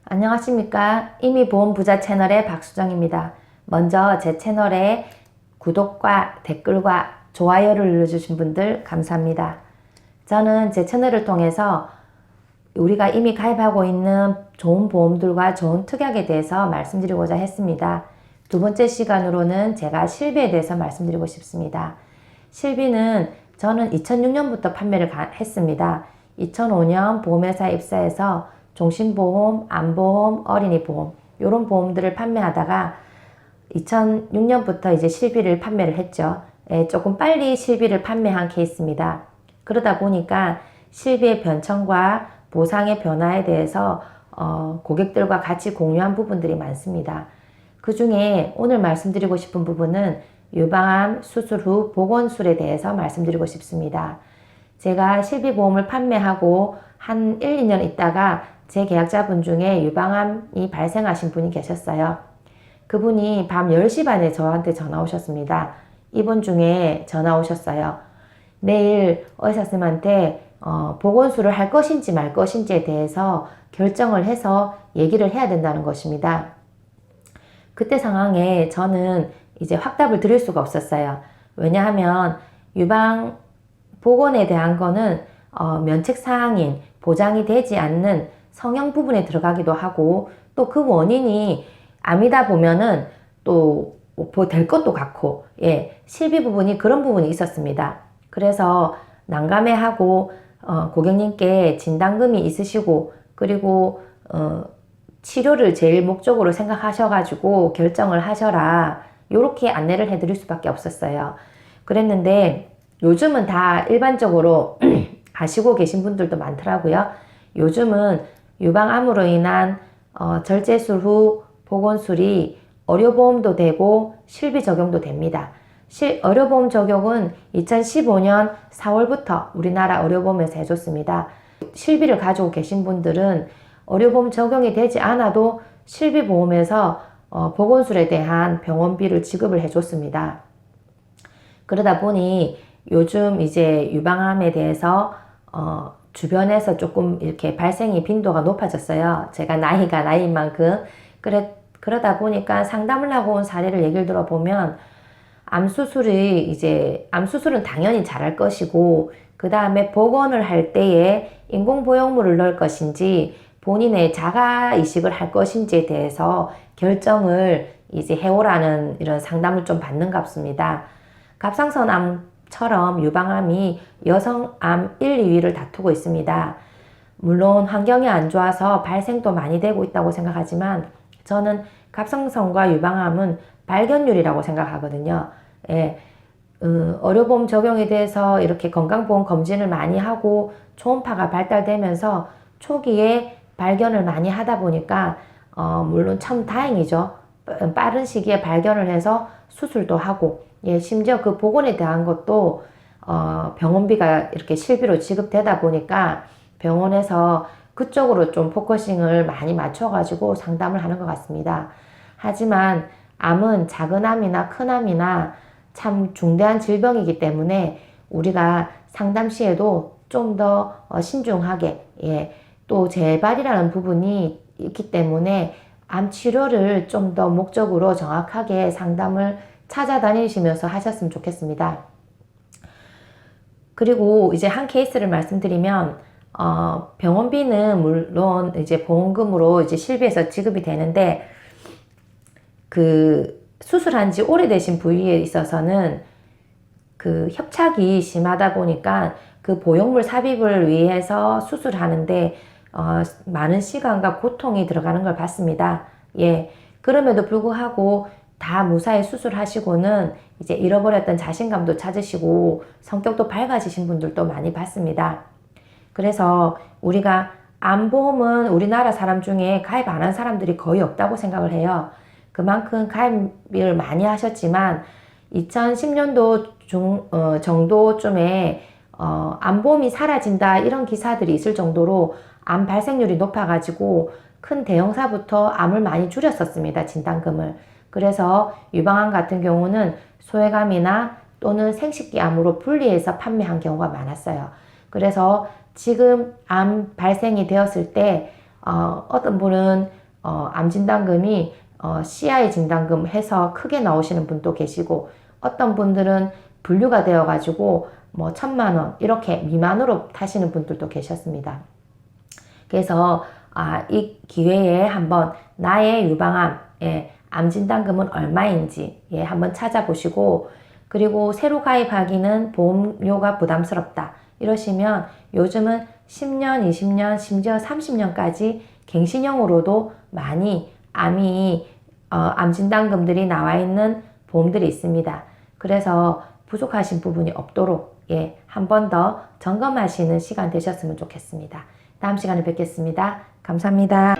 안녕하십니까. 이미보험부자 채널의 박수정입니다. 먼저 제 채널에 구독과 댓글과 좋아요를 눌러주신 분들 감사합니다. 저는 제 채널을 통해서 우리가 이미 가입하고 있는 좋은 보험들과 좋은 특약에 대해서 말씀드리고자 했습니다. 두 번째 시간으로는 제가 실비에 대해서 말씀드리고 싶습니다. 실비는 저는 2006년부터 판매를 했습니다. 2005년 보험회사에 입사해서 종신보험, 암보험, 어린이보험 이런 보험들을 판매하다가 2006년부터 이제 실비를 판매를 했죠. 조금 빨리 실비를 판매한 케이스입니다. 그러다 보니까 실비의 변천과 보상의 변화에 대해서 고객들과 같이 공유한 부분들이 많습니다. 그 중에 오늘 말씀드리고 싶은 부분은 유방암 수술 후 보건술에 대해서 말씀드리고 싶습니다. 제가 실비보험을 판매하고 한 1, 2년 있다가 제 계약자분 중에 유방암이 발생하신 분이 계셨어요. 그분이 밤 10시 반에 저한테 전화 오셨습니다. 입원 중에 전화 오셨어요. 내일 의사쌤한테 보건술을 할 것인지 말 것인지에 대해서 결정을 해서 얘기를 해야 된다는 것입니다. 그때 상황에 저는 이제 확답을 드릴 수가 없었어요. 왜냐하면 유방 보건에 대한 거는 면책사항인 보장이 되지 않는 성형 부분에 들어가기도 하고 또 그 원인이 암이다 보면은 또 될 것도 같고 실비 부분이 그런 부분이 있었습니다. 그래서 난감해하고 고객님께 진단금이 있으시고 그리고 치료를 제일 목적으로 생각하셔가지고 결정을 하셔라 요렇게 안내를 해드릴 수밖에 없었어요. 그랬는데 요즘은 다 일반적으로 아시고 계신 분들도 많더라고요. 요즘은 유방암으로 인한 절제술 후 보건술이 의료보험도 되고 실비 적용도 됩니다. 의료보험 적용은 2015년 4월부터 우리나라 의료보험에서 해줬습니다. 실비를 가지고 계신 분들은 의료보험 적용이 되지 않아도 실비보험에서 보건술에 대한 병원비를 지급을 해줬습니다. 그러다 보니 요즘 이제 유방암에 대해서 주변에서 조금 이렇게 발생이 빈도가 높아졌어요. 제가 나이가 나이인 만큼. 그러다 보니까 상담을 하고 온 사례를 얘기를 들어보면 암수술은 당연히 잘할 것이고 그 다음에 복원을 할 때에 인공보형물을 넣을 것인지 본인의 자가 이식을 할 것인지에 대해서 결정을 이제 해오라는 이런 상담을 좀 받는 같습니다. 갑상선암처럼 유방암이 여성암 1, 2위를 다투고 있습니다. 물론 환경이 안 좋아서 발생도 많이 되고 있다고 생각하지만 저는 갑상선과 유방암은 발견율이라고 생각하거든요. 의료보험 적용에 대해서 이렇게 건강보험 검진을 많이 하고 초음파가 발달되면서 초기에 발견을 많이 하다 보니까 물론 참 다행이죠. 빠른 시기에 발견을 해서 수술도 하고 심지어 그 보건에 대한 것도 병원비가 이렇게 실비로 지급되다 보니까 병원에서 그쪽으로 좀 포커싱을 많이 맞춰가지고 상담을 하는 것 같습니다. 하지만 암은 작은 암이나 큰 암이나 참 중대한 질병이기 때문에 우리가 상담 시에도 좀 더 신중하게 또 재발이라는 부분이 있기 때문에 암 치료를 좀 더 목적으로 정확하게 상담을 찾아다니시면서 하셨으면 좋겠습니다. 그리고 이제 한 케이스를 말씀드리면 병원비는 물론 이제 보험금으로 이제 실비에서 지급이 되는데 그 수술한 지 오래되신 부위에 있어서는 그 협착이 심하다 보니까 그 보형물 삽입을 위해서 수술하는데 많은 시간과 고통이 들어가는 걸 봤습니다. 그럼에도 불구하고 다 무사히 수술하시고는 이제 잃어버렸던 자신감도 찾으시고 성격도 밝아지신 분들도 많이 봤습니다. 그래서 우리가 암보험은 우리나라 사람 중에 가입 안 한 사람들이 거의 없다고 생각을 해요. 그만큼 가입을 많이 하셨지만 2010년도 정도쯤에 암보험이 사라진다 이런 기사들이 있을 정도로 암 발생률이 높아가지고 큰 대형사부터 암을 많이 줄였었습니다. 진단금을. 그래서 유방암 같은 경우는 소외감이나 또는 생식기암으로 분리해서 판매한 경우가 많았어요. 그래서 지금 암 발생이 되었을 때 어떤 분은 암 진단금이 CI 진단금 해서 크게 나오시는 분도 계시고, 어떤 분들은 분류가 되어 가지고 뭐 1,000만 원 이렇게 미만으로 타시는 분들도 계셨습니다. 그래서 이 기회에 한번 나의 유방암, 암 진단금은 얼마인지 한번 찾아보시고, 그리고 새로 가입하기는 보험료가 부담스럽다 이러시면 요즘은 10년, 20년, 심지어 30년까지 갱신형으로도 많이 암 진단금들이 나와 있는 보험들이 있습니다. 그래서 부족하신 부분이 없도록 한 번 더 점검하시는 시간 되셨으면 좋겠습니다. 다음 시간에 뵙겠습니다. 감사합니다.